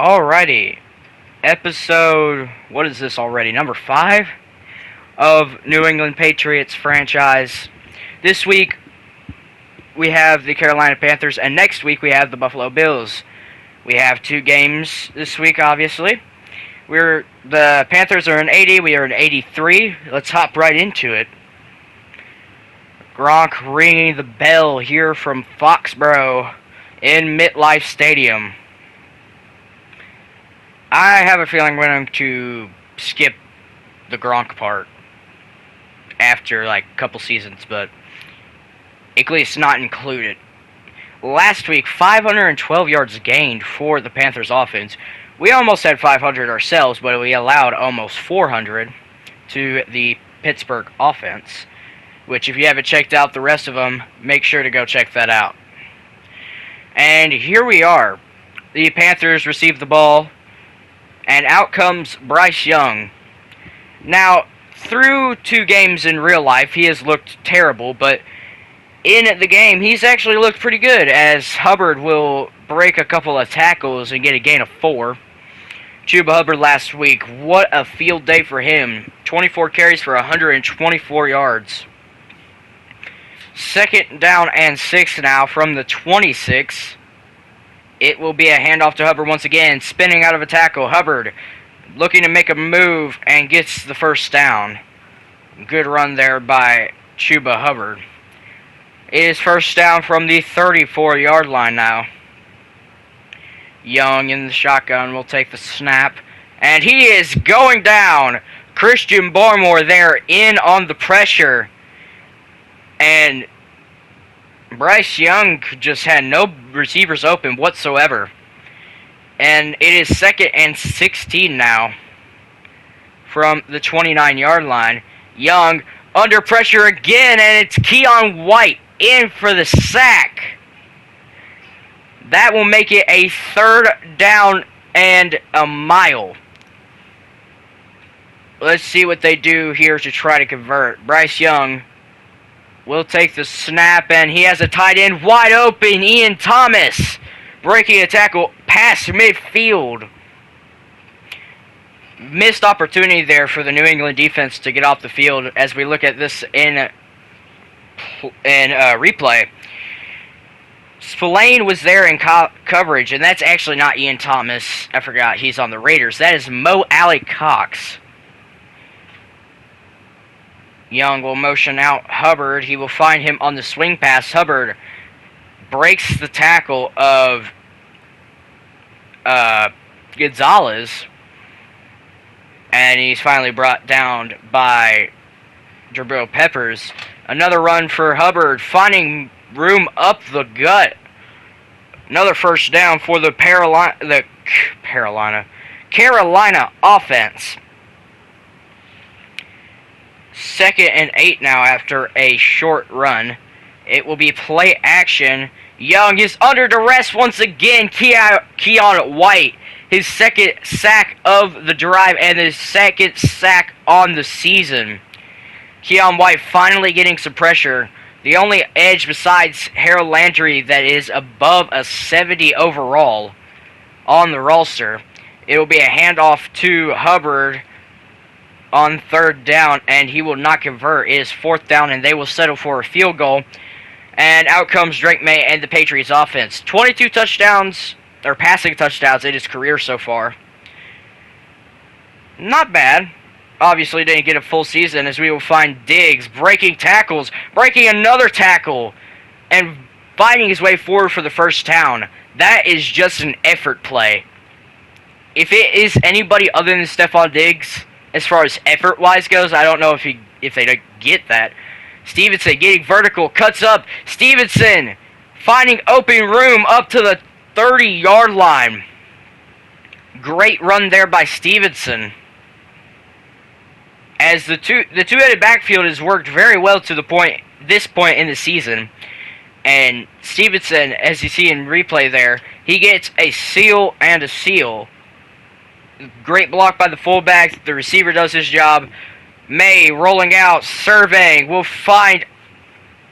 Alrighty, episode, what is this already, number 5 of New England Patriots Franchise. This week, we have the Carolina Panthers, and next week we have the Buffalo Bills. We have 2 games this week, obviously. The Panthers are in 80, we are in 83. Let's hop right into it. Gronk ringing the bell here from Foxborough in MetLife Stadium. I have a feeling we're going to skip the Gronk part after like a couple seasons, but at least not included. Last week, 512 yards gained for the Panthers offense. We almost had 500 ourselves, but we allowed almost 400 to the Pittsburgh offense, which if you haven't checked out the rest of them, make sure to go check that out. And here we are. The Panthers receive the ball, and out comes Bryce Young. Now, through 2 games in real life, he has looked terrible, but in the game, he's actually looked pretty good, as Hubbard will break a couple of tackles and get a gain of 4. Chuba Hubbard last week, what a field day for him. 24 carries for 124 yards. Second down and 6 now from the 26. It will be a handoff to Hubbard once again, spinning out of a tackle. Hubbard looking to make a move and gets the first down. Good run there by Chuba Hubbard. It is first down from the 34-yard line now. Young in the shotgun will take the snap, and he is going down. Christian Barmore there in on the pressure, and Bryce Young just had no receivers open whatsoever. And it is second and 16 now from the 29-yard line. Young under pressure again, and it's Keon White in for the sack. That will make it a third down and a mile. Let's see what they do here to try to convert. Bryce Young will take the snap, and he has a tight end wide open. Ian Thomas breaking a tackle past midfield. Missed opportunity there for the New England defense to get off the field as we look at this in replay. Spillane was there in coverage, and that's actually not Ian Thomas. I forgot he's on the Raiders. That is Mo Alley Cox. Young will motion out Hubbard. He will find him on the swing pass. Hubbard breaks the tackle of Gonzalez, and he's finally brought down by Jabril Peppers. Another run for Hubbard, finding room up the gut. Another first down for the Carolina offense. Second and 8 now after a short run. It will be play action. Young is under duress once again. Keon White, his second sack of the drive and his second sack on the season. Keon White finally getting some pressure. The only edge besides Harold Landry that is above a 70 overall on the roster. It will be a handoff to Hubbard on third down, and he will not convert. It is fourth down, and they will settle for a field goal. And out comes Drake May and the Patriots offense. 22 touchdowns, or passing touchdowns in his career so far. Not bad. Obviously didn't get a full season, as we will find Diggs breaking tackles, breaking another tackle, and finding his way forward for the first down. That is just an effort play. If it is anybody other than Stephon Diggs, as far as effort-wise goes, I don't know if they don't get that. Stevenson getting vertical, cuts up. Stevenson finding open room up to the 30-yard line. Great run there by Stevenson. As the two-headed backfield has worked very well to this point in the season. And Stevenson, as you see in replay there, he gets a seal and a seal. Great block by the fullback. The receiver does his job. May rolling out, surveying. Will find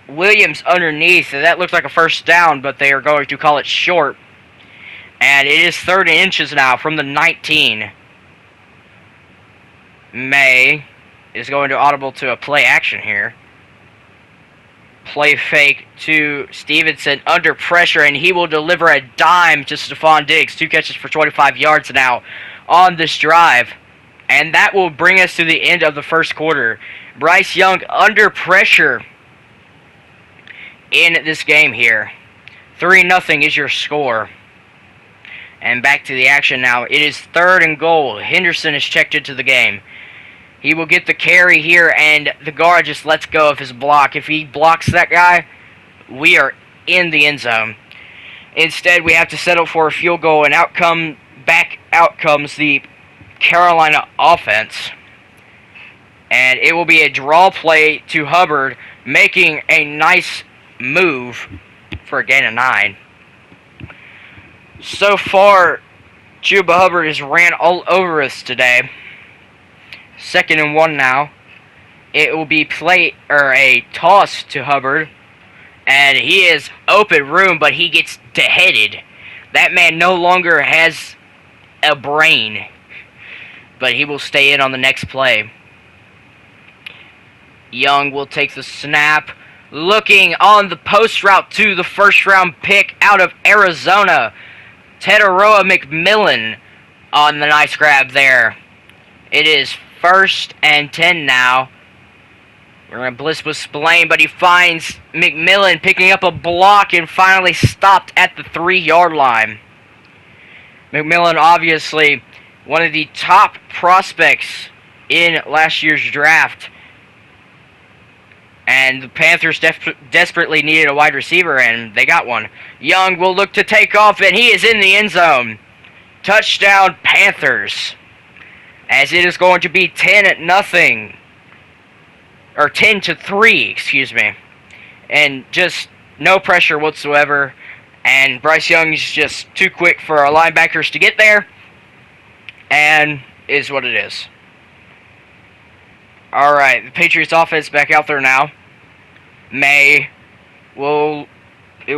Williams underneath. And that looked like a first down, but they are going to call it short. And it is 3rd and inches now from the 19. May is going to audible to a play action here. Play fake to Stevenson under pressure, and he will deliver a dime to Stephon Diggs. 2 catches for 25 yards now on this drive. And that will bring us to the end of the first quarter. Bryce Young under pressure in this game here. 3-0 is your score. And back to the action now. It is 3rd and goal. Henderson is checked into the game. He will get the carry here, and the guard just lets go of his block. If he blocks that guy, we are in the end zone. Instead, we have to settle for a field goal, and back out comes the Carolina offense. And it will be a draw play to Hubbard, making a nice move for a gain of 9. So far, Chuba Hubbard has ran all over us today. 2nd and 1 now. It will be a toss to Hubbard, and he is open room, but he gets deheaded. That man no longer has a brain, but he will stay in on the next play. Young will take the snap, looking on the post route to the 1st-round pick out of Arizona, Teteroa McMillan, on the nice grab there. It is 1st and 10 now. We're going to blitz with Spillane, but he finds McMillan picking up a block and finally stopped at the 3-yard line. McMillan, obviously one of the top prospects in last year's draft. And the Panthers desperately needed a wide receiver, and they got one. Young will look to take off, and he is in the end zone. Touchdown, Panthers. As it is going to be 10-0, or 10-3, excuse me. And just no pressure whatsoever. And Bryce Young is just too quick for our linebackers to get there. And is what it is. Alright, the Patriots offense back out there now. It will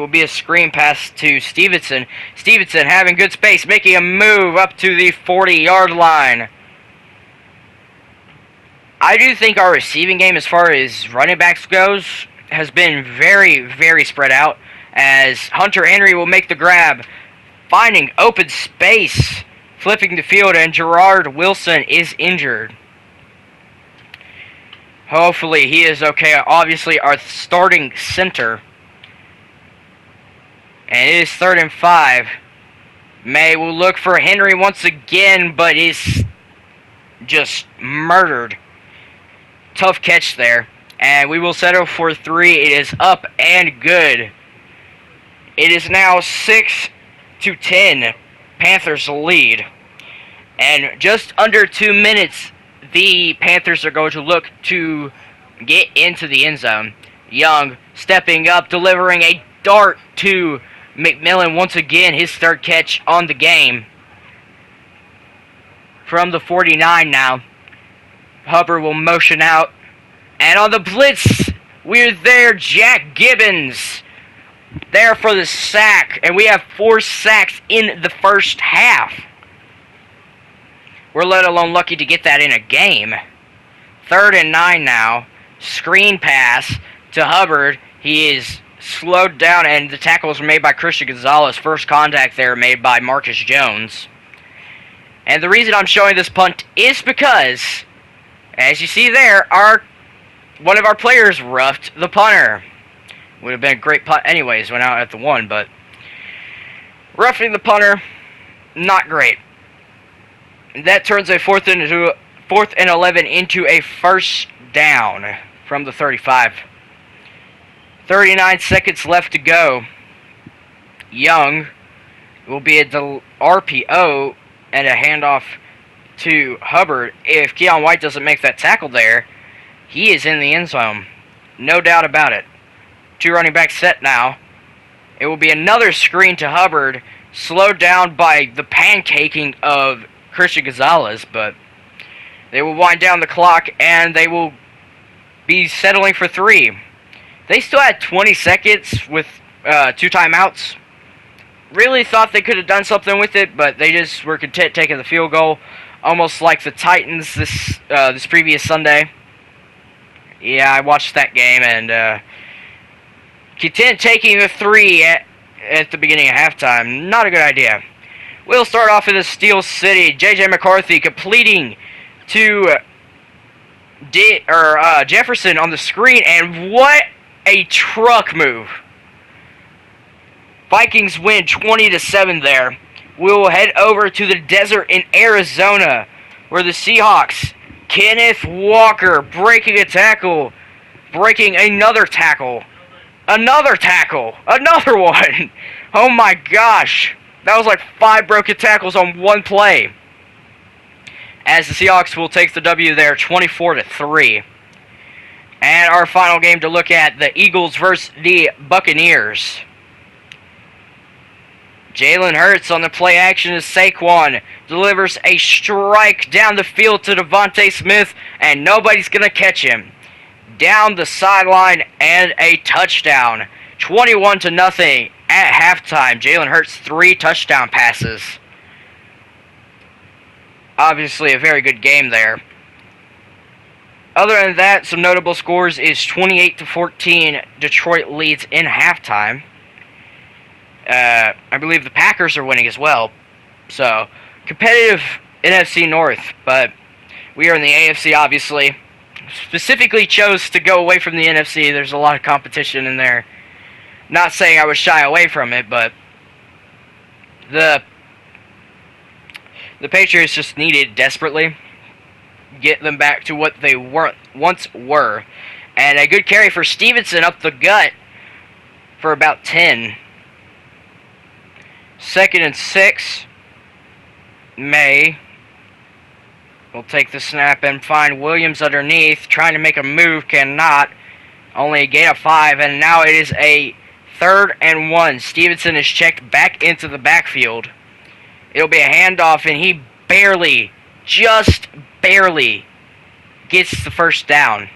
be a screen pass to Stevenson. Stevenson having good space, making a move up to the 40-yard line. I do think our receiving game, as far as running backs goes, has been very, very spread out, as Hunter Henry will make the grab, finding open space, flipping the field, and Gerard Wilson is injured. Hopefully he is okay. Obviously our starting center. And it is 3rd and 5. May will look for Henry once again, but is just murdered. Tough catch there. And we will settle for 3. It is up and good. It is now 6-10. Panthers lead. And just under 2 minutes, the Panthers are going to look to get into the end zone. Young stepping up, delivering a dart to McMillan once again, his 3rd catch on the game. From the 49 now. Hubbard will motion out. And on the blitz, we're there. Jack Gibbons there for the sack. And we have 4 sacks in the first half. We're let alone lucky to get that in a game. 3rd and 9 now. Screen pass to Hubbard. He is slowed down, and the tackles were made by Christian Gonzalez. First contact there made by Marcus Jones. And the reason I'm showing this punt is because, as you see there, one of our players roughed the punter. Would have been a great punt anyways, went out at the 1, but roughing the punter, not great. That turns a 4th and 11 into a 1st down from the 35. 39 seconds left to go. Young will be a RPO and a handoff to Hubbard. If Keon White doesn't make that tackle there, he is in the end zone. No doubt about it. 2 running backs set now. It will be another screen to Hubbard, slowed down by the pancaking of Christian Gonzalez, but they will wind down the clock and they will be settling for 3. They still had 20 seconds with 2 timeouts. really thought they could have done something with it, but they just were content taking the field goal, almost like the Titans this previous Sunday. Yeah, I watched that game, and content taking the 3 at the beginning of halftime. Not a good idea. We'll start off in the Steel City. J.J. McCarthy completing to Jefferson on the screen, and what a truck move. Vikings win 20-7 there. We'll head over to the desert in Arizona, where the Seahawks, Kenneth Walker breaking a tackle, breaking another tackle, another one. Oh my gosh. That was like 5 broken tackles on one play. As the Seahawks will take the W there, 24-3. And our final game to look at, the Eagles versus the Buccaneers. Jalen Hurts on the play action as Saquon delivers a strike down the field to Devontae Smith, and nobody's going to catch him. Down the sideline and a touchdown. 21-0 at halftime. Jalen Hurts 3 touchdown passes. Obviously a very good game there. Other than that, some notable scores is 28-14. Detroit leads in halftime. I believe the Packers are winning as well. So, competitive NFC North, but we are in the AFC, obviously. Specifically chose to go away from the NFC. There's a lot of competition in there. Not saying I would shy away from it, but the Patriots just needed desperately get them back to what they once were. And a good carry for Stevenson up the gut for about 10. 2nd and 6. May will take the snap and find Williams underneath, trying to make a move, cannot. Only a gain of 5, and now it is a 3rd and 1. Stevenson is checked back into the backfield. It'll be a handoff, and he just barely gets the first down.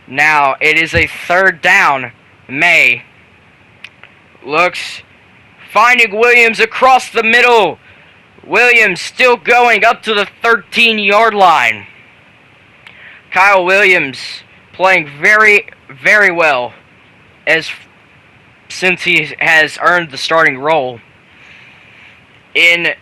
Now it is a 3rd down. May looks, finding Williams across the middle. Williams still going up to the 13-yard line. Kyle Williams playing very, very well since he has earned the starting role in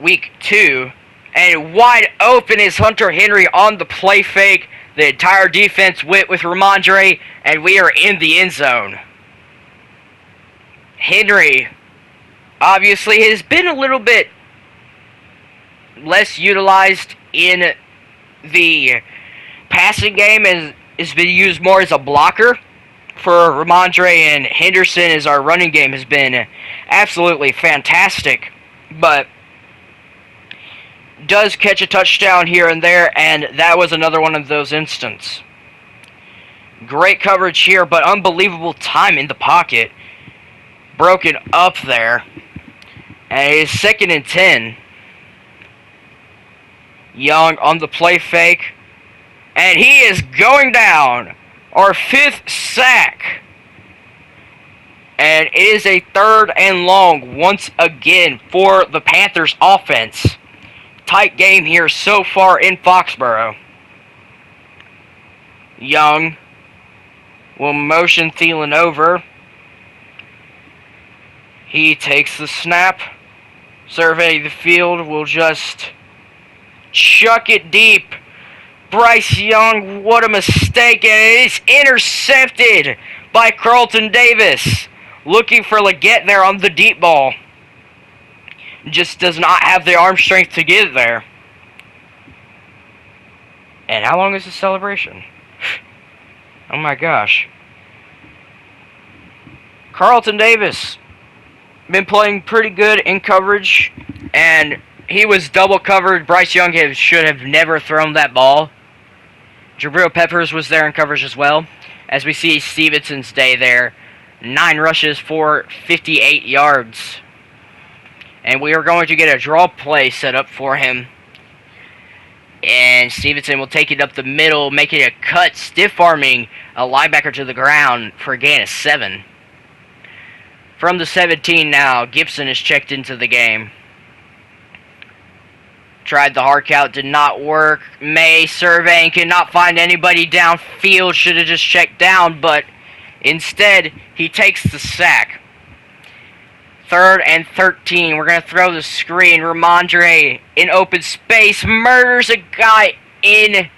week 2. And wide open is Hunter Henry on the play fake. The entire defense went with Ramondre, and we are in the end zone. Henry obviously has been a little bit less utilized in the passing game and has been used more as a blocker for Ramondre, and Henderson as our running game has been absolutely fantastic, but does catch a touchdown here and there, and that was another one of those instances. Great coverage here, but unbelievable time in the pocket. Broken up there. And it is 2nd and 10. Young on the play fake. And he is going down. Our 5th sack. And it is a 3rd and long once again for the Panthers offense. Tight game here so far in Foxborough. Young will motion Thielen over. He takes the snap. Survey the field. Will just chuck it deep. Bryce Young, what a mistake. And it is intercepted by Carlton Davis. Looking for Leggett there on the deep ball. Just does not have the arm strength to get there. And how long is the celebration? Oh my gosh. Carlton Davis been playing pretty good in coverage, and he was double covered. Bryce Young should have never thrown that ball. Jabril Peppers was there in coverage as well. As we see Stevenson's day there. 9 rushes for 58 yards. And we are going to get a draw play set up for him. And Stevenson will take it up the middle, making a cut, stiff-arming a linebacker to the ground for a gain of 7. From the 17 now, Gibson is checked into the game. Tried the hard count, did not work. May surveying, cannot find anybody downfield, should have just checked down, but instead, he takes the sack. 3rd and 13, we're going to throw the screen. Ramondre in open space, murders a guy in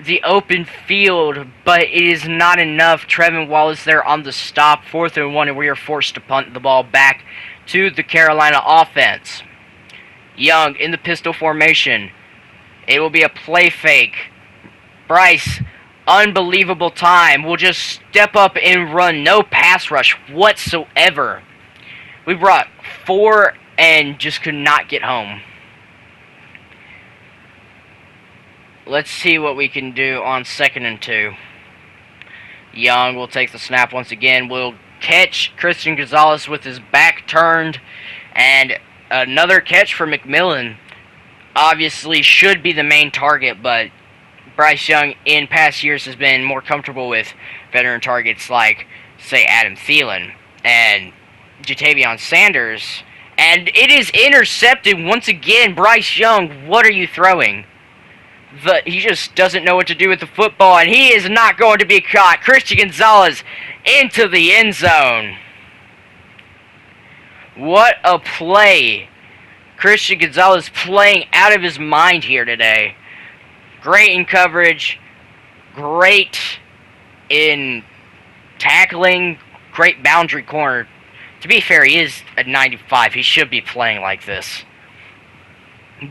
the open field, but it is not enough. Trevin Wallace there on the stop. 4th and 1, and we are forced to punt the ball back to the Carolina offense. Young in the pistol formation. It will be a play fake. Bryce, unbelievable time, will just step up and run. No pass rush whatsoever. We brought 4 and just could not get home. Let's see what we can do on 2nd and 2. Young will take the snap once again. Will catch Christian Gonzalez with his back turned. And another catch for McMillan. Obviously should be the main target, but Bryce Young in past years has been more comfortable with veteran targets like, say, Adam Thielen and Jatavion Sanders. And it is intercepted once again. Bryce Young, what are you throwing? He just doesn't know what to do with the football, and he is not going to be caught. Christian Gonzalez into the end zone. What a play. Christian Gonzalez playing out of his mind here today. Great in coverage. Great in tackling. Great boundary corner. To be fair, he is at 95. He should be playing like this.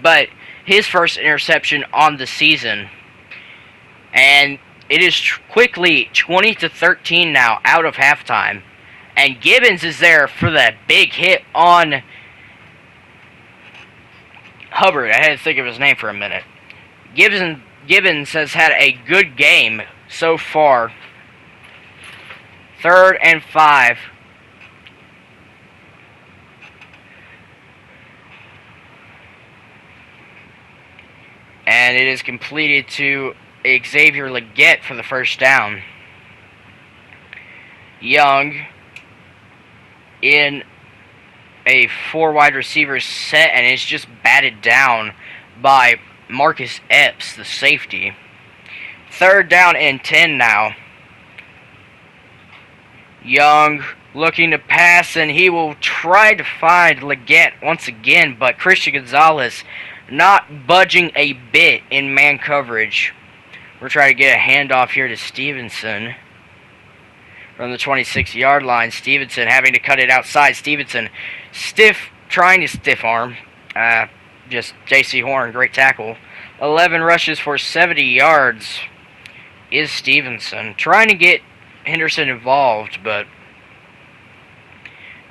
But his first interception on the season. And it is quickly 20-13 now out of halftime. And Gibbons is there for that big hit on Hubbard. I had to think of his name for a minute. Gibbons has had a good game so far. 3rd and 5. And it is completed to Xavier Legette for the first down. Young in a 4 wide receiver set, and it's just batted down by Marcus Epps, the safety. 3rd down and 10 now. Young looking to pass, and he will try to find Legette once again, but Christian Gonzalez not budging a bit in man coverage. We're trying to get a handoff here to Stevenson from the 26-yard line. Stevenson having to cut it outside. Stevenson trying to stiff arm. Just J.C. Horn, great tackle. 11 rushes for 70 yards is Stevenson. Trying to get Henderson involved, but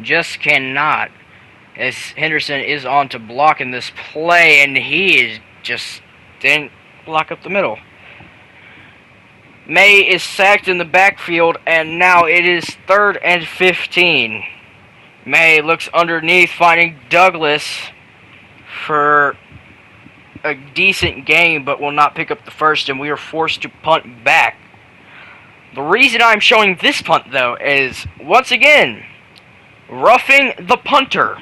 just cannot. As Henderson is on to block in this play, and he is just didn't block up the middle. May is sacked in the backfield, and now it is 3rd and 15. May looks underneath, finding Douglas for a decent game, but will not pick up the first, and we are forced to punt back. The reason I'm showing this punt, though, is, once again, roughing the punter.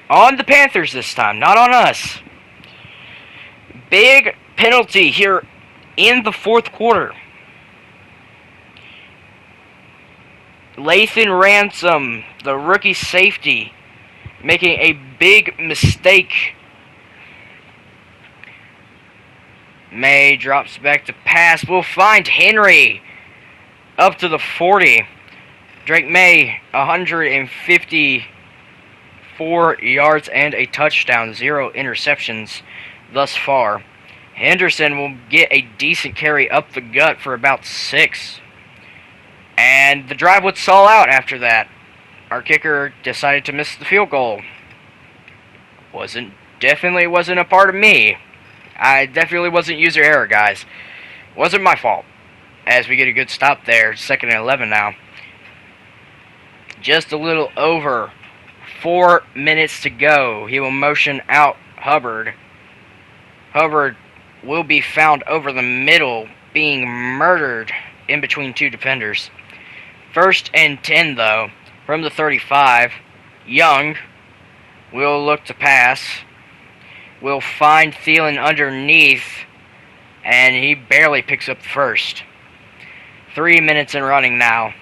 On the Panthers this time, not on us. Big penalty here in the 4th quarter. Lathan Ransom, the rookie safety, making a big mistake. May drops back to pass. We'll find Henry up to the 40. Drake May, 154 yards and a touchdown, 0 interceptions thus far. Henderson will get a decent carry up the gut for about 6. And the drive would stall out after that. Our kicker decided to miss the field goal. Definitely wasn't a part of me. I definitely wasn't user error, guys. Wasn't my fault. As we get a good stop there, 2nd and 11 now. Just a little over 4 minutes to go. He will motion out Hubbard. Hubbard will be found over the middle, being murdered in between 2 defenders. First and 10, though, from the 35. Young will look to pass. Will find Thielen underneath, and he barely picks up the first. 3 minutes in running now.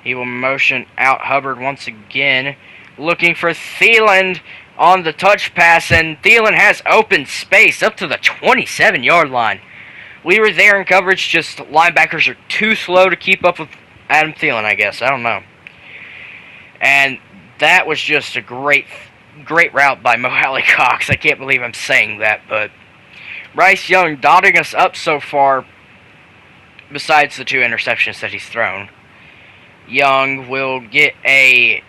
He will motion out Hubbard once again, looking for Thielen on the touch pass, and Thielen has open space up to the 27-yard line. We were there in coverage, just linebackers are too slow to keep up with Adam Thielen, I guess. I don't know. And that was just a great route by Mo Alley Cox. I can't believe I'm saying that, but Bryce Young dotting us up so far, besides the 2 interceptions that he's thrown. Young will get a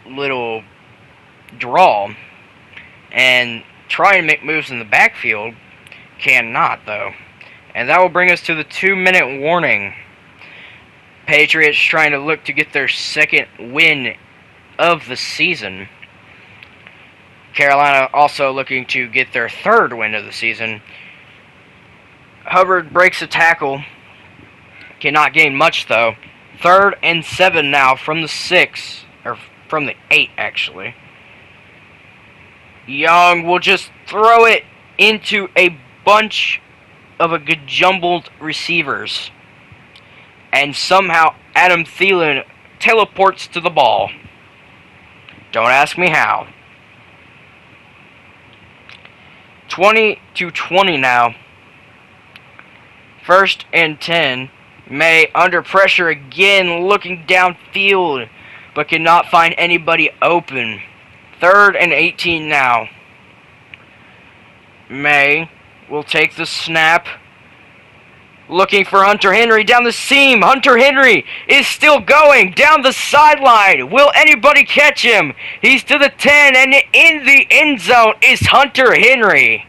little draw and try and make moves in the backfield. Cannot, though. And that will bring us to the 2-minute warning. Patriots trying to look to get their second win of the season. Carolina also looking to get their third win of the season. Hubbard breaks a tackle. Cannot gain much, though. 3rd and 7 now from the 6. Or from the 8, actually. Young will just throw it into a bunch of a gajumbled receivers. And somehow Adam Thielen teleports to the ball. Don't ask me how. 20-20 now. 1st and 10. May under pressure again, looking downfield, but cannot find anybody open. 3rd and 18 now. May will take the snap. Looking for Hunter Henry down the seam. Hunter Henry is still going down the sideline. Will anybody catch him? He's to the 10, and in the end zone is Hunter Henry.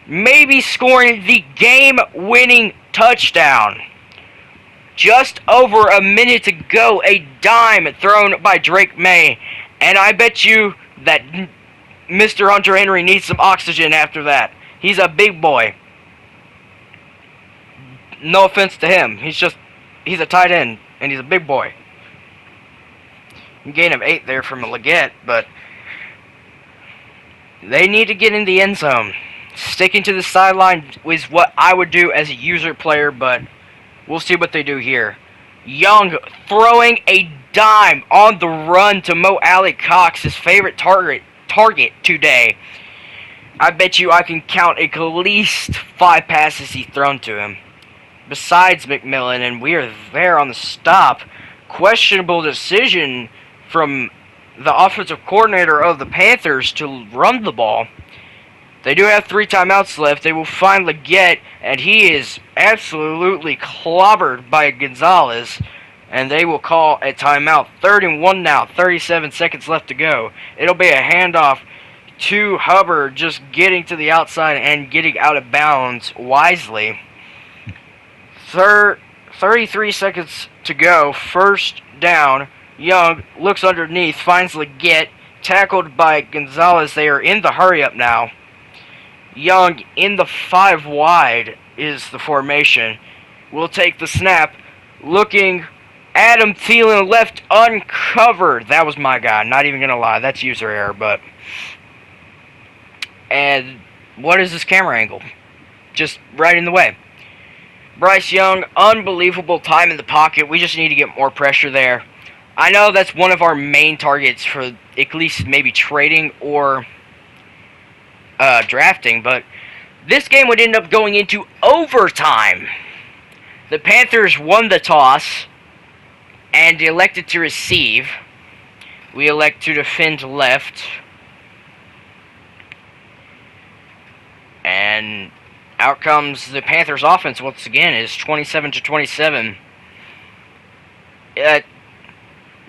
Maybe scoring the game-winning touchdown. Just over a minute to go, a dime thrown by Drake May. And I bet you that Mr. Hunter Henry needs some oxygen after that. He's a big boy. No offense to him. He's a tight end, and he's a big boy. Gain of 8 there from Leggett, but they need to get in the end zone. Sticking to the sideline is what I would do as a user player, but we'll see what they do here. Young throwing a dime on the run to Mo Alley Cox, his favorite target today. I bet you I can count at least 5 passes he's thrown to him. Besides McMillan, and we are there on the stop. Questionable decision from the offensive coordinator of the Panthers to run the ball. They do have 3 timeouts left. They will find Leggett, and he is absolutely clobbered by Gonzalez, and they will call a timeout. 3rd and 1 now, 37 seconds left to go. It'll be a handoff to Hubbard, just getting to the outside and getting out of bounds wisely. 33 seconds to go. 1st down. Young looks underneath, finds Leggett, tackled by Gonzalez. They are in the hurry-up now. Young in the 5 wide is the formation. Will take the snap. Looking, Adam Thielen left uncovered. That was my guy. Not even going to lie. That's user error, but... And what is this camera angle? Just right in the way. Bryce Young, unbelievable time in the pocket. We just need to get more pressure there. I know that's one of our main targets for at least maybe trading or drafting, but this game would end up going into overtime. The Panthers won the toss and elected to receive. We elect to defend left. And out comes the Panthers offense once again. It's 27-27.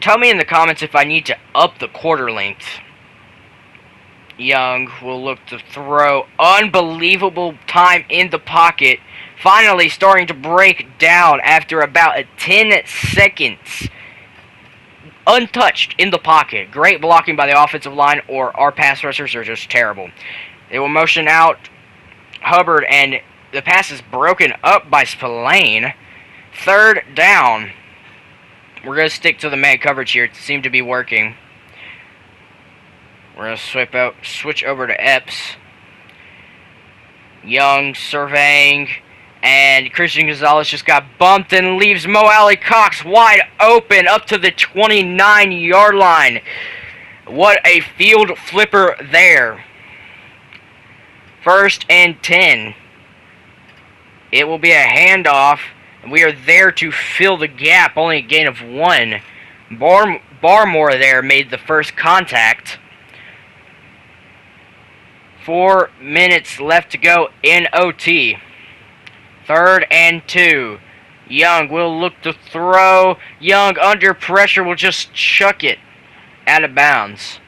Tell me in the comments if I need to up the quarter length. Young will look to throw. Unbelievable time in the pocket. Finally starting to break down after about 10 seconds. Untouched in the pocket. Great blocking by the offensive line, or our pass rushers are just terrible. They will motion out Hubbard, and the pass is broken up by Spillane. Third down. We're going to stick to the man coverage here. It seemed to be working. We're going to switch over to Epps. Young surveying. And Christian Gonzalez just got bumped and leaves Mo Alley Cox wide open up to the 29-yard line. What a field flipper there. 1st and 10. It will be a handoff. And we are there to fill the gap. Only a gain of 1. Barmore there made the first contact. 4 minutes left to go in OT. 3rd and 2. Young will look to throw. Young under pressure will just chuck it out of bounds.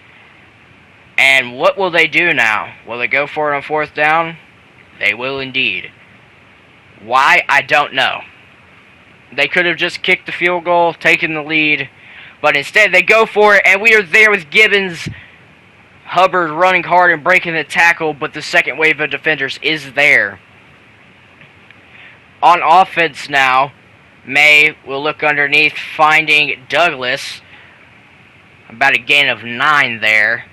And what will they do now? Will they go for it on 4th down? They will indeed. Why? I don't know. They could have just kicked the field goal, taken the lead, but instead they go for it, and we are there with Gibbons. Hubbard running hard and breaking the tackle, but the second wave of defenders is there. On offense now, May will look underneath, finding Douglas. About a gain of 9 there.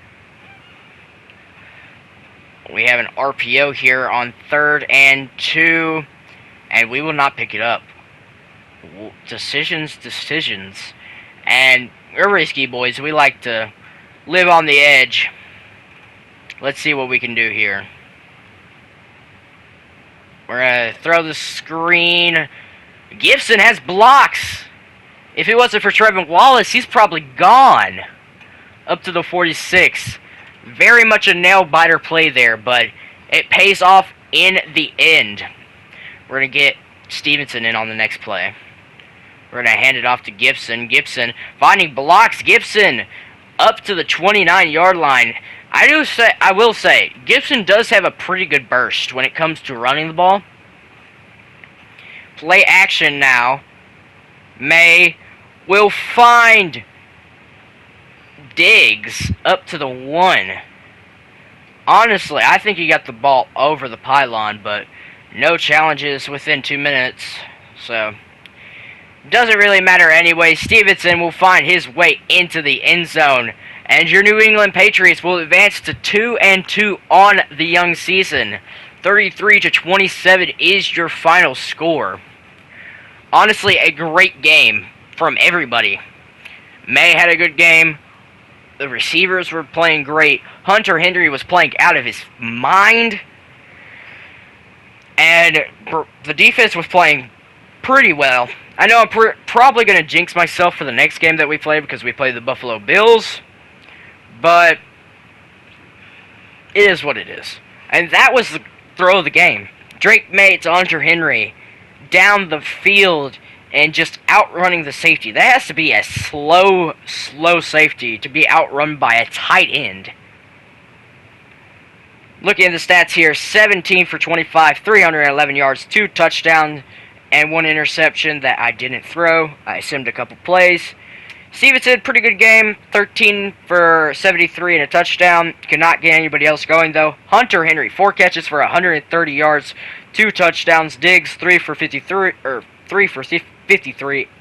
We have an RPO here on 3rd and 2, and we will not pick it up. Decisions. And we're risky, boys. We like to live on the edge. Let's see what we can do here. We're going to throw the screen. Gibson has blocks. If it wasn't for Trevin Wallace, he's probably gone. Up to the 46. Very much a nail-biter play there, but it pays off in the end. We're going to get Stevenson in on the next play. We're going to hand it off to Gibson. Gibson finding blocks. Gibson up to the 29-yard line. I will say, Gibson does have a pretty good burst when it comes to running the ball. Play action now. May will find Diggs up to the 1. Honestly, I think he got the ball over the pylon, but no challenges within 2 minutes, so doesn't really matter anyway. Stevenson will find his way into the end zone, and your New England Patriots will advance to 2-2 on the young season. 33-27 is your final score. Honestly, a great game from everybody. May had a good game. The receivers were playing great. Hunter Henry was playing out of his mind. And the defense was playing pretty well. I know I'm probably going to jinx myself for the next game that we play because we play the Buffalo Bills. But it is what it is. And that was the throw of the game. Drake May to Hunter Henry down the field and just outrunning the safety. That has to be a slow safety to be outrun by a tight end. Looking at the stats here, 17 for 25, 311 yards, 2 touchdowns, and 1 interception that I didn't throw. I simmed a couple plays. Stevenson, pretty good game, 13 for 73 and a touchdown. Could not get anybody else going, though. Hunter Henry, 4 catches for 130 yards, 2 touchdowns. Diggs, 3 for 53.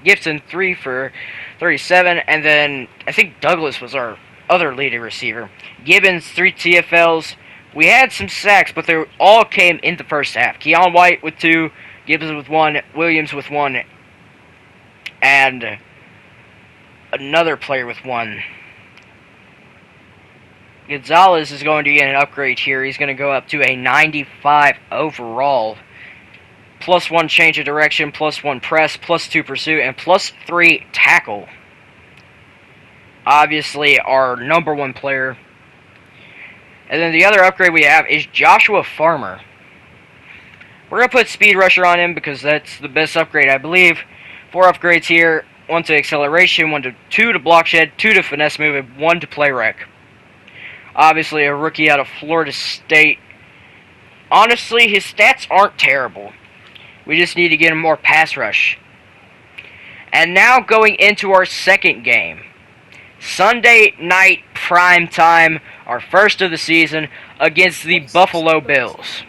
Gibson, 3 for 37. And then I think Douglas was our other leading receiver. Gibbons, 3 TFLs. We had some sacks, but they all came in the first half. Keon White with 2, Gibbons with 1, Williams with 1, and another player with 1. Gonzalez is going to get an upgrade here. He's going to go up to a 95 overall. +1 change of direction, +1 press, +2 pursuit, and +3 tackle. Obviously, our number 1 player. And then the other upgrade we have is Joshua Farmer. We're going to put Speed Rusher on him because that's the best upgrade, I believe. 4 upgrades here. 1 to acceleration, 2 to block shed, 2 to finesse move, and 1 to play rec. Obviously, a rookie out of Florida State. Honestly, his stats aren't terrible. We just need to get him more pass rush. And now going into our second game. Sunday night prime time, our first of the season, against the Buffalo Bills.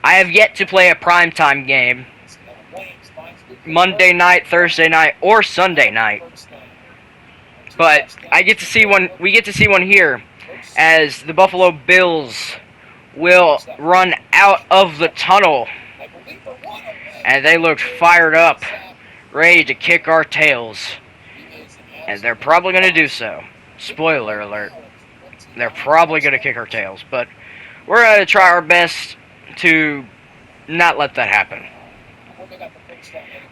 I have yet to play a primetime game, Monday night, Thursday night, or Sunday night. But I get to see one. We get to see one here, as the Buffalo Bills will run out of the tunnel, and they look fired up, ready to kick our tails, and they're probably going to do so. Spoiler alert: they're probably going to kick our tails, but we're going to try our best to not let that happen.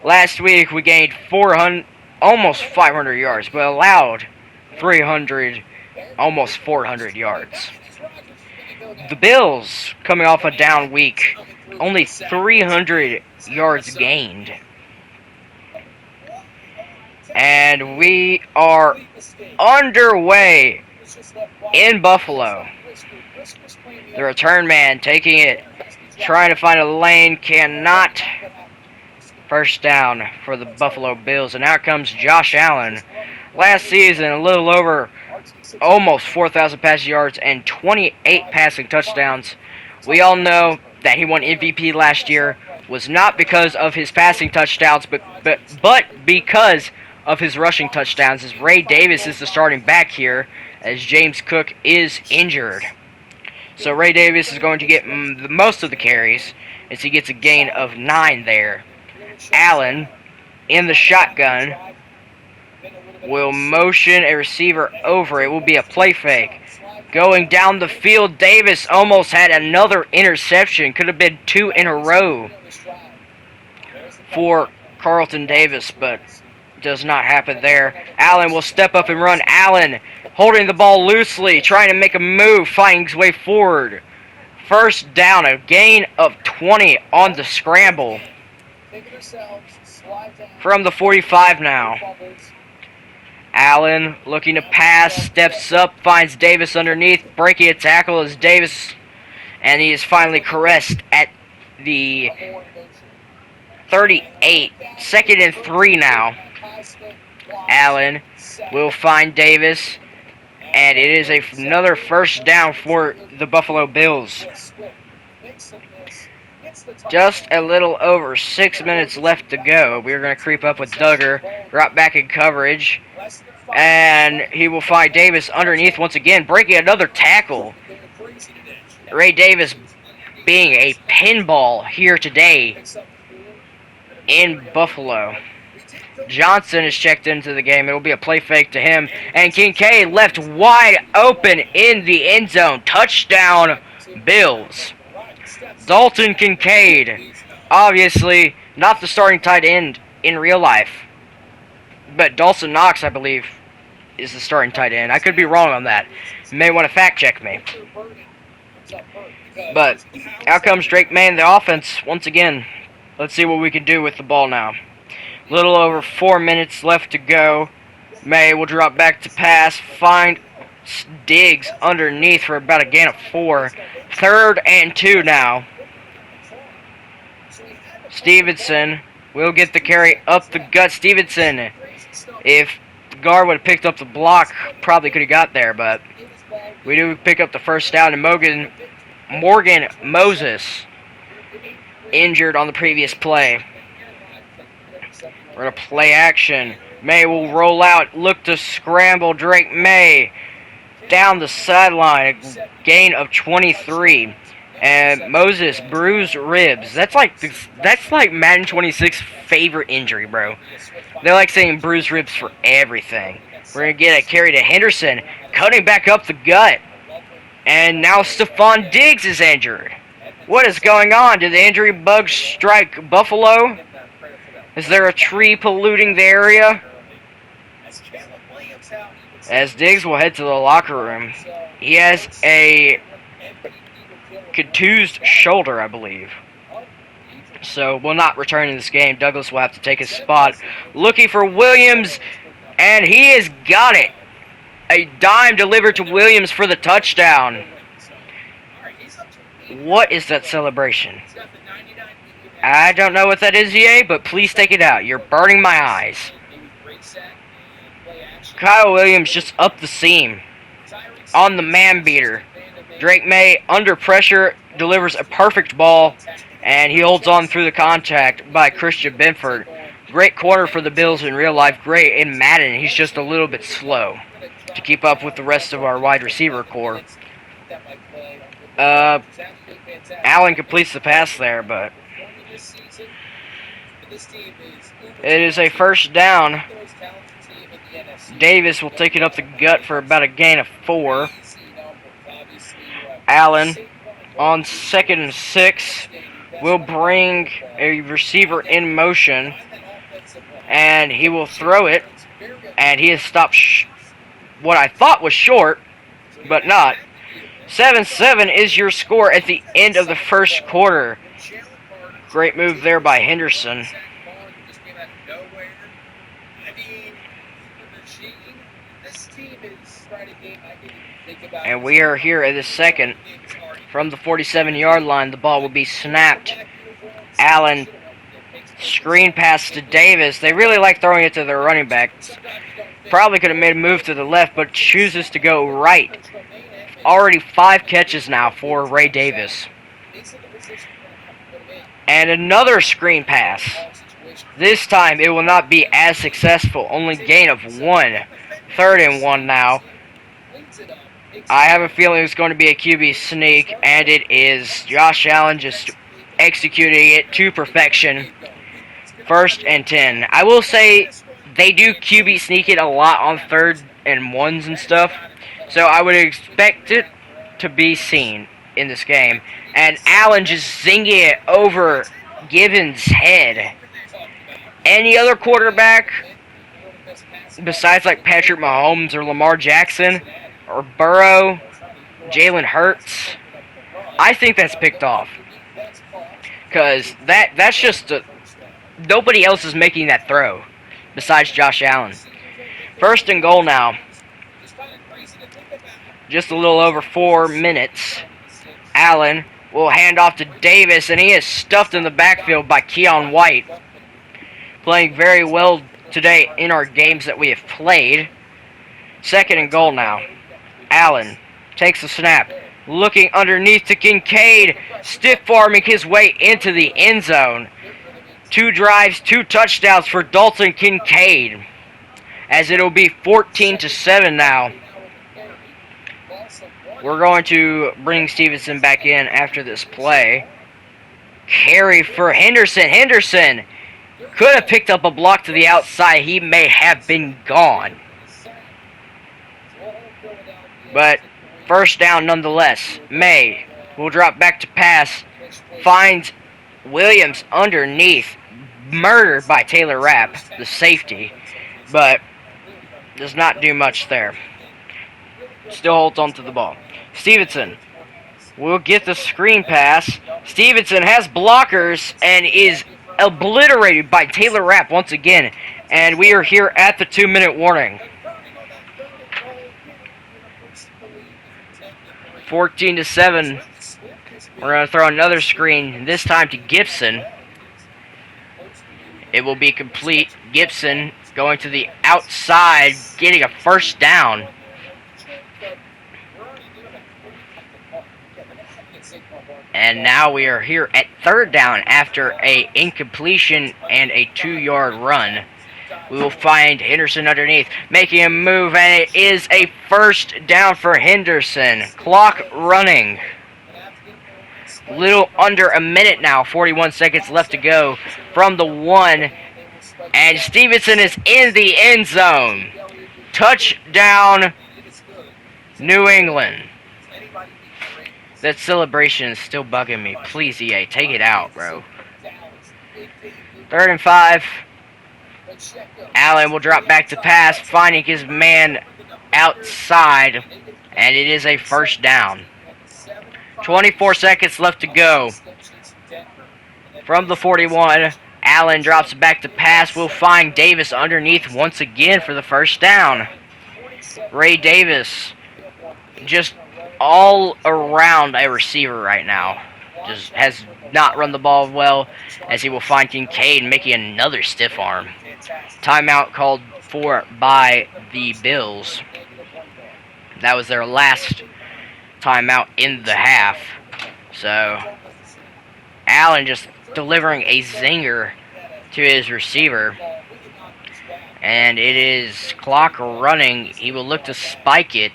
Last week we gained 400, almost 500 yards, but allowed 300, almost 400 yards. The Bills, coming off a down week, only 300 yards gained. And we are underway in Buffalo. The return man taking it, trying to find a lane, cannot. First down for the Buffalo Bills, and out comes Josh Allen. Last season, a little over almost 4,000 passing yards and 28 passing touchdowns. We all know that he won MVP last year was not because of his passing touchdowns, but because of his rushing touchdowns, as Ray Davis is the starting back here, as James Cook is injured. So Ray Davis is going to get the most of the carries, as he gets a gain of 9 there. Allen, in the shotgun, will motion a receiver over. It will be a play fake. Going down the field, Davis almost had another interception. Could have been 2 in a row for Carlton Davis, but does not happen there. Allen will step up and run. Allen holding the ball loosely, trying to make a move, finding his way forward. First down, a gain of 20 on the scramble. From the 45 now. Allen looking to pass, steps up, finds Davis underneath, breaking a tackle is Davis, and he is finally caressed at the 38. 2nd and 3 now. Allen will find Davis, and it is another first down for the Buffalo Bills. Just a little over 6 minutes left to go. We're going to creep up with Duggar, drop back in coverage, and he will find Davis underneath once again, breaking another tackle. Ray Davis being a pinball here today in Buffalo. Johnson is checked into the game. It will be a play fake to him, and Kincaid left wide open in the end zone. Touchdown, Bills. Dalton Kincaid, obviously not the starting tight end in real life, but Dawson Knox, I believe, is the starting tight end. I could be wrong on that. You may want to fact check me. But out comes Drake May in the offense once again. Let's see what we can do with the ball now. Little over 4 minutes left to go. May will drop back to pass, find Diggs underneath for about a gain of 4. 3rd and 2 now. Stevenson will get the carry up the gut. Stevenson, if the guard would have picked up the block, probably could have got there, but we do pick up the first down. And Morgan Moses injured on the previous play. We're going to play action. May will roll out, look to scramble. Drake May down the sideline, a gain of 23. And Moses bruised ribs. That's like Madden 26's favorite injury, bro. They like saying bruised ribs for everything. We're going to get a carry to Henderson, cutting back up the gut. And now Stephon Diggs is injured. What is going on? Did the injury bug strike Buffalo? Is there a tree polluting the area? As Diggs will head to the locker room. He has a contused shoulder, I believe. So will not return in this game. Douglas will have to take his spot. Looking for Williams, and he has got it. A dime delivered to Williams for the touchdown. What is that celebration? I don't know what that is, EA, but please take it out. You're burning my eyes. Kyle Williams just up the seam on the man beater. Drake May, under pressure, delivers a perfect ball, and he holds on through the contact by Christian Benford. Great corner for the Bills in real life. Great in Madden. He's just a little bit slow to keep up with the rest of our wide receiver core. Allen completes the pass there, but it is a first down. Davis will take it up the gut for about a gain of 4. Allen on 2nd and 6 will bring a receiver in motion, and he will throw it, and he has stopped what I thought was short, but not. 7-7 is your score at the end of the first quarter. Great move there by Henderson. And we are here at the second. From the 47-yard line, the ball will be snapped. Allen, screen pass to Davis. They really like throwing it to their running backs. Probably could have made a move to the left, but chooses to go right. Already 5 catches now for Ray Davis. And another screen pass. This time it will not be as successful. Only gain of 1. 3rd and 1 now. I have a feeling it's going to be a QB sneak, and it is. Josh Allen just executing it to perfection. 1st and 10. I will say they do QB sneak it a lot on 3rd and 1s and stuff, so I would expect it to be seen in this game. And Allen just zinging it over Gibbons' head. Any other quarterback besides like Patrick Mahomes or Lamar Jackson or Burrow, Jalen Hurts, I think that's picked off. Because that's just nobody else is making that throw besides Josh Allen. 1st and goal now. Just a little over 4 minutes. Allen will hand off to Davis, and he is stuffed in the backfield by Keon White. Playing very well today in our games that we have played. 2nd and goal now. Allen takes the snap. Looking underneath to Kincaid. Stiff-arming his way into the end zone. 2 drives, 2 touchdowns for Dalton Kincaid. As it'll be 14-7 now. We're going to bring Stevenson back in after this play. Carry for Henderson. Henderson could have picked up a block to the outside. He may have been gone. But 1st down nonetheless. May will drop back to pass. Finds Williams underneath. Murdered by Taylor Rapp, the safety. But does not do much there. Still holds on to the ball. Stevenson will get the screen pass. Stevenson has blockers and is obliterated by Taylor Rapp once again. And we are here at the 2-minute warning. 14-7. We're going to throw another screen, this time to Gibson. It will be complete. Gibson going to the outside, getting a 1st down. And now we are here at 3rd down after a incompletion and a 2-yard run. We will find Henderson underneath, making a move, and it is a 1st down for Henderson. Clock running. Little under a minute now, 41 seconds left to go from the 1. And Stevenson is in the end zone. Touchdown, New England. That celebration is still bugging me. Please, EA, take it out, bro. 3rd and 5. Allen will drop back to pass, finding his man outside, and it is a 1st down. 24 seconds left to go. From the 41, Allen drops back to pass. We'll find Davis underneath once again for the 1st down. Ray Davis just all around a receiver right now. Just has not run the ball well, as he will find Kincaid making another stiff arm. Timeout called for by the Bills. That was their last timeout in the half. So Allen just delivering a zinger to his receiver. And it is clock running. He will look to spike it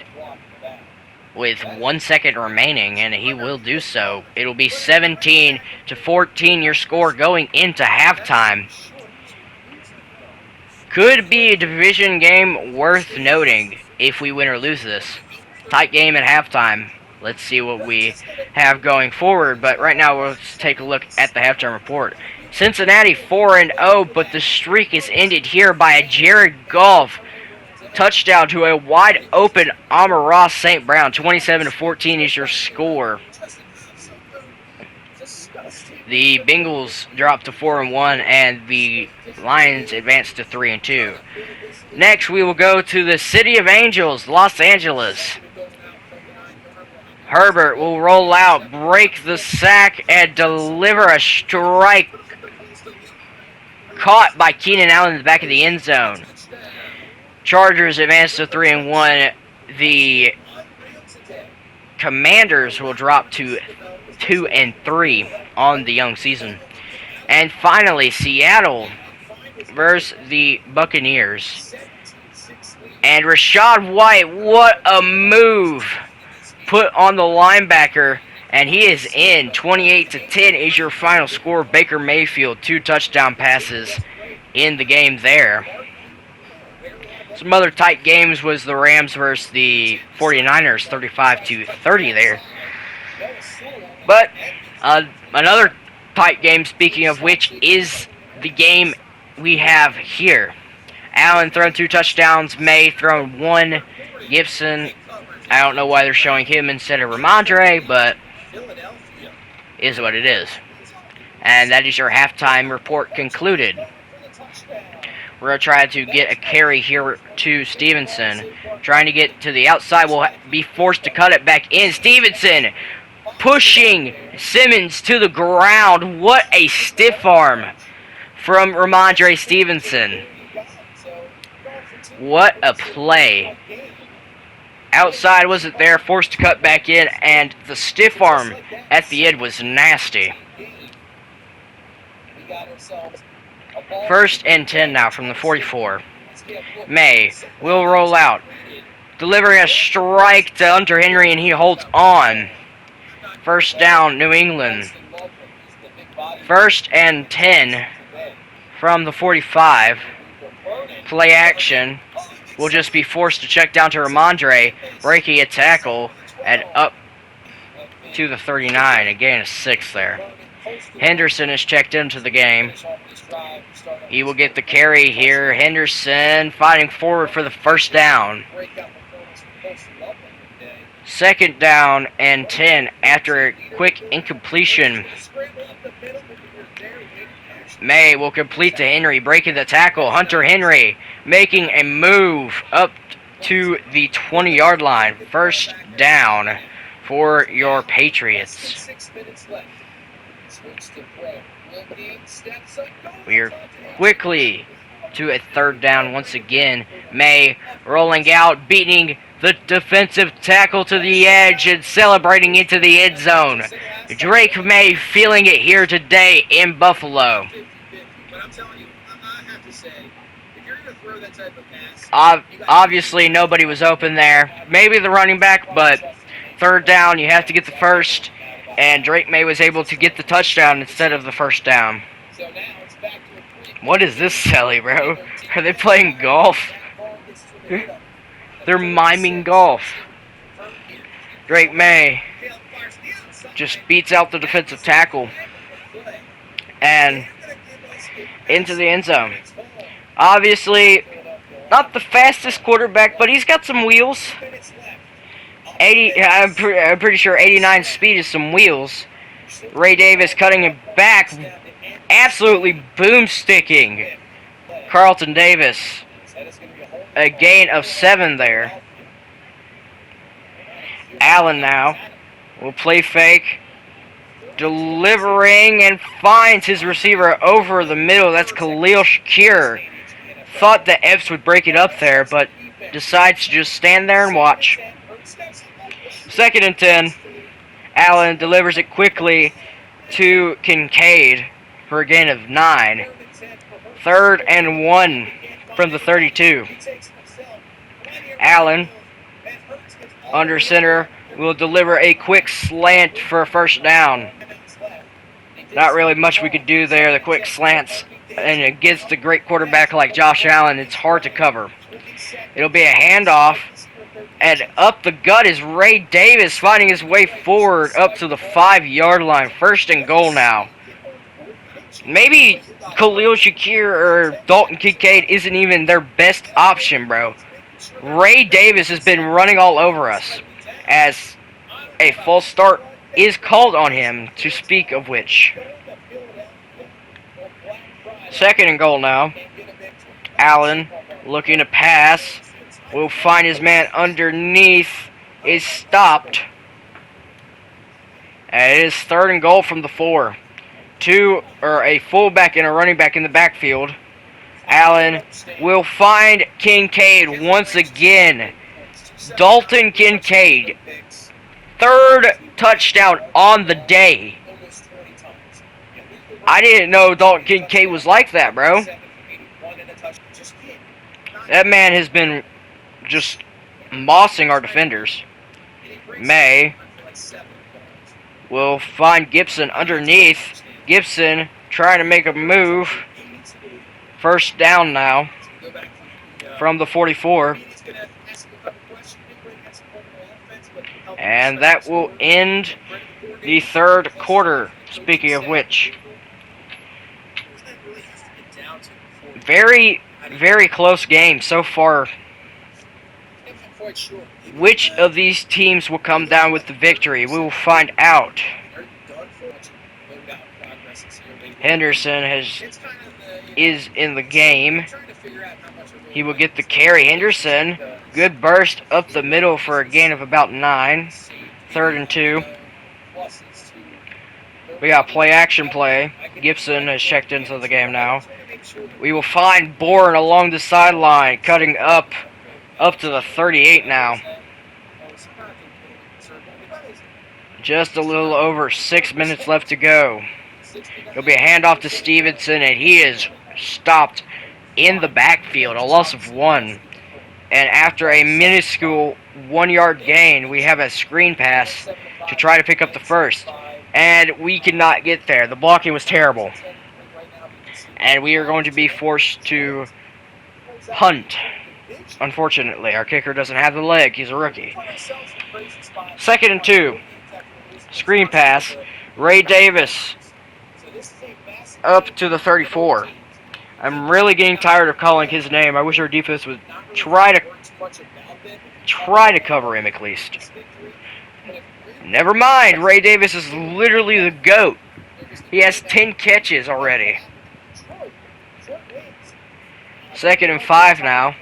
with 1 second remaining, and he will do so. It'll be 17-14 your score going into halftime. Could be a division game worth noting if we win or lose this. Tight game at halftime. Let's see what we have going forward, but right now let's take a look at the halftime report. Cincinnati 4-0, but the streak is ended here by a Jared Goff touchdown to a wide open Amon-Ra St. Brown. 27-14 is your score. The Bengals dropped to 4-1, and the Lions advanced to 3-2. Next, we will go to the City of Angels, Los Angeles. Herbert will roll out, break the sack, and deliver a strike. Caught by Keenan Allen in the back of the end zone. Chargers advance to 3-1. The Commanders will drop to 2-3 on the young season. And finally, Seattle versus the Buccaneers. And Rachaad White, what a move put on the linebacker. And he is in. 28-10 is your final score. Baker Mayfield, 2 touchdown passes in the game there. Some other tight games was the Rams versus the 49ers, 35-30 there. But another tight game, speaking of which, is the game we have here. Allen thrown 2 touchdowns, May thrown 1, Gibson, I don't know why they're showing him instead of Ramondre, but is what it is. And that is your halftime report concluded. We're going to try to get a carry here to Stevenson. Trying to get to the outside. Will be forced to cut it back in. Stevenson pushing Simmons to the ground. What a stiff arm from Ramondre Stevenson. What a play. Outside wasn't there, forced to cut back in, and the stiff arm at the end was nasty. 1st and 10 now from the 44. May will roll out, delivering a strike to Hunter Henry, and he holds on. 1st down, New England. 1st and 10 from the 45. Play action. Will just be forced to check down to Ramondre, breaking a tackle, and up to the 39. A gain of 6 there. Henderson is checked into the game. He will get the carry here. Henderson fighting forward for the 1st down. 2nd down and 10 after a quick incompletion. May will complete to Henry, breaking the tackle. Hunter Henry making a move up to the 20-yard line. 1st down for your Patriots. We are quickly to a 3rd down once again. May rolling out, beating the defensive tackle to the edge and celebrating into the end zone. Drake May feeling it here today in Buffalo. Obviously, nobody was open there. Maybe the running back, but 3rd down, you have to get the 1st. And Drake May was able to get the touchdown instead of the 1st down. What is this, Sally, bro? Are they playing golf? They're miming golf. Drake May just beats out the defensive tackle and into the end zone. Obviously, not the fastest quarterback, but he's got some wheels. I'm pretty sure 89 speed is some wheels. Ray Davis cutting it back, absolutely boomsticking Carlton Davis. A gain of 7 there. Allen now will play fake, delivering and finds his receiver over the middle. That's Khalil Shakir. Thought the Epps would break it up there, but decides to just stand there and watch. 2nd and 10. Allen delivers it quickly to Kincaid for a gain of 9. Third and 1 from the 32. Allen, under center, will deliver a quick slant for a first down. Not really much we could do there. The quick slants, and against a great quarterback like Josh Allen, it's hard to cover. It'll be a handoff, and up the gut is Ray Davis finding his way forward up to the 5-yard line. First and goal now. Maybe Khalil Shakir or Dalton Kincaid isn't even their best option, bro. Ray Davis has been running all over us, as a false start is called on him, to speak of which. Second and goal now. Allen looking to pass. Will find his man underneath. Is stopped. And it is third and goal from the 4. A fullback and a running back in the backfield. Allen will find Kincaid once again. Dalton Kincaid. Third touchdown on the day. I didn't know Dalton Kincaid was like that, bro. That man has been just mossing our defenders. May will find Gibson underneath. Gibson trying to make a move. First down now from the 44. And that will end the third quarter, speaking of which. Very, very close game so far. Which of these teams will come down with the victory? We will find out. Henderson is in the game. He will get the carry. Henderson, good burst up the middle for a gain of about 9. Third and 2. We got play-action play. Gibson has checked into the game now. We will find Bourne along the sideline, cutting up to the 38 now. Just a little over 6 minutes left to go. It'll be a handoff to Stevenson, and he is stopped in the backfield, a loss of 1. And after a minuscule 1-yard gain, we have a screen pass to try to pick up the first. And we could not get there. The blocking was terrible. And we are going to be forced to punt. Unfortunately, our kicker doesn't have the leg. He's a rookie. Second and 2. Screen pass. Ray Davis up to the 34. I'm really getting tired of calling his name. I wish our defense would try to cover him at least. Never mind. Ray Davis is literally the GOAT. He has 10 catches already. Second and 5 now.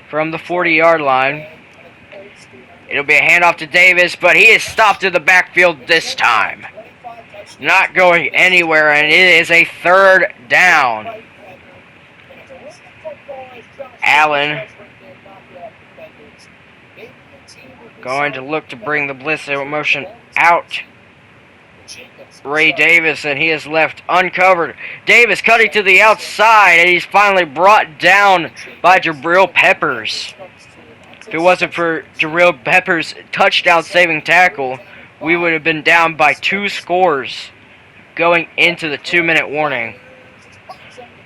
From the 40-yard line. It'll be a handoff to Davis, but he is stopped in the backfield this time. Not going anywhere, and it is a third down. Allen going to look to bring the blitz motion out. Ray Davis, and he is left uncovered. Davis cutting to the outside, and he's finally brought down by Jabril Peppers. If it wasn't for Jabril Peppers' touchdown-saving tackle, we would have been down by 2 scores going into the 2-minute warning.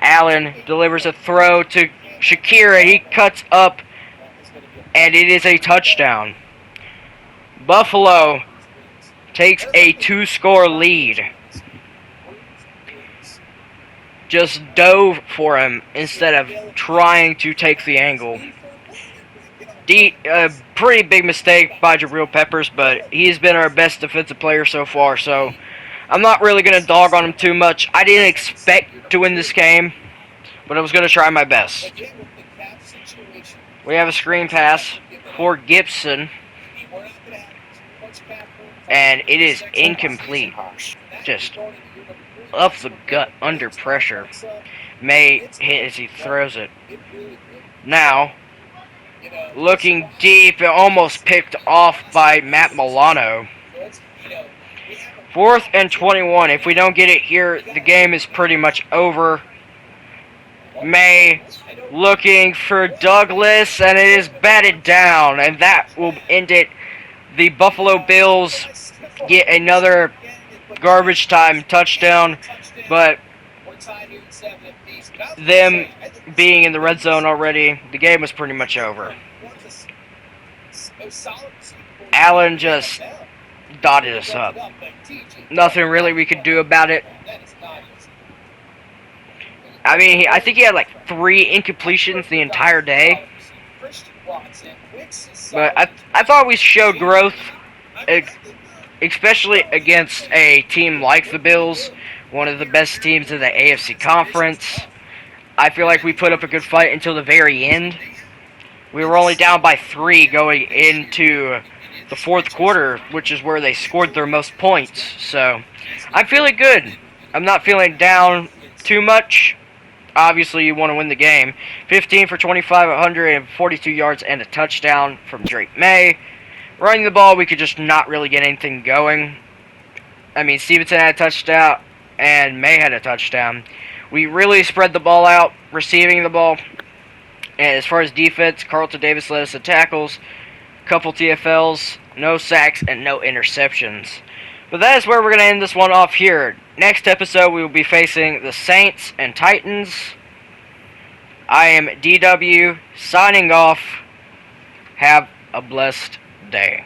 Allen delivers a throw to Shakir, and he cuts up, and it is a touchdown. Buffalo takes a 2-score lead. Just dove for him instead of trying to take the angle. Pretty big mistake by Jabril Peppers, but he's been our best defensive player so far, so I'm not really going to dog on him too much. I didn't expect to win this game, but I was going to try my best. We have a screen pass for Gibson, and it is incomplete. Just up the gut under pressure. May hit as he throws it. Now, looking deep, almost picked off by Matt Milano. 4th and 21. If we don't get it here, the game is pretty much over. May looking for Douglas, and it is batted down, and that will end it. The Buffalo Bills get another garbage time touchdown, but them being in the red zone already, the game was pretty much over. Allen just dotted us up. Nothing really we could do about it. I mean, I think he had like 3 incompletions the entire day. But I thought we showed growth, especially against a team like the Bills, one of the best teams in the AFC Conference. I feel like we put up a good fight until the very end. We were only down by 3 going into the 4th quarter, which is where they scored their most points. So, I'm feeling good. I'm not feeling down too much. Obviously, you want to win the game. 15 for 25, 142 yards, and a touchdown from Drake May. Running the ball, we could just not really get anything going. I mean, Stevenson had a touchdown, and May had a touchdown. We really spread the ball out, receiving the ball. And as far as defense, Carlton Davis led us in tackles, couple TFLs, no sacks, and no interceptions. But that is where we're going to end this one off here. Next episode, we will be facing the Saints and Titans. I am DW, signing off. Have a blessed day.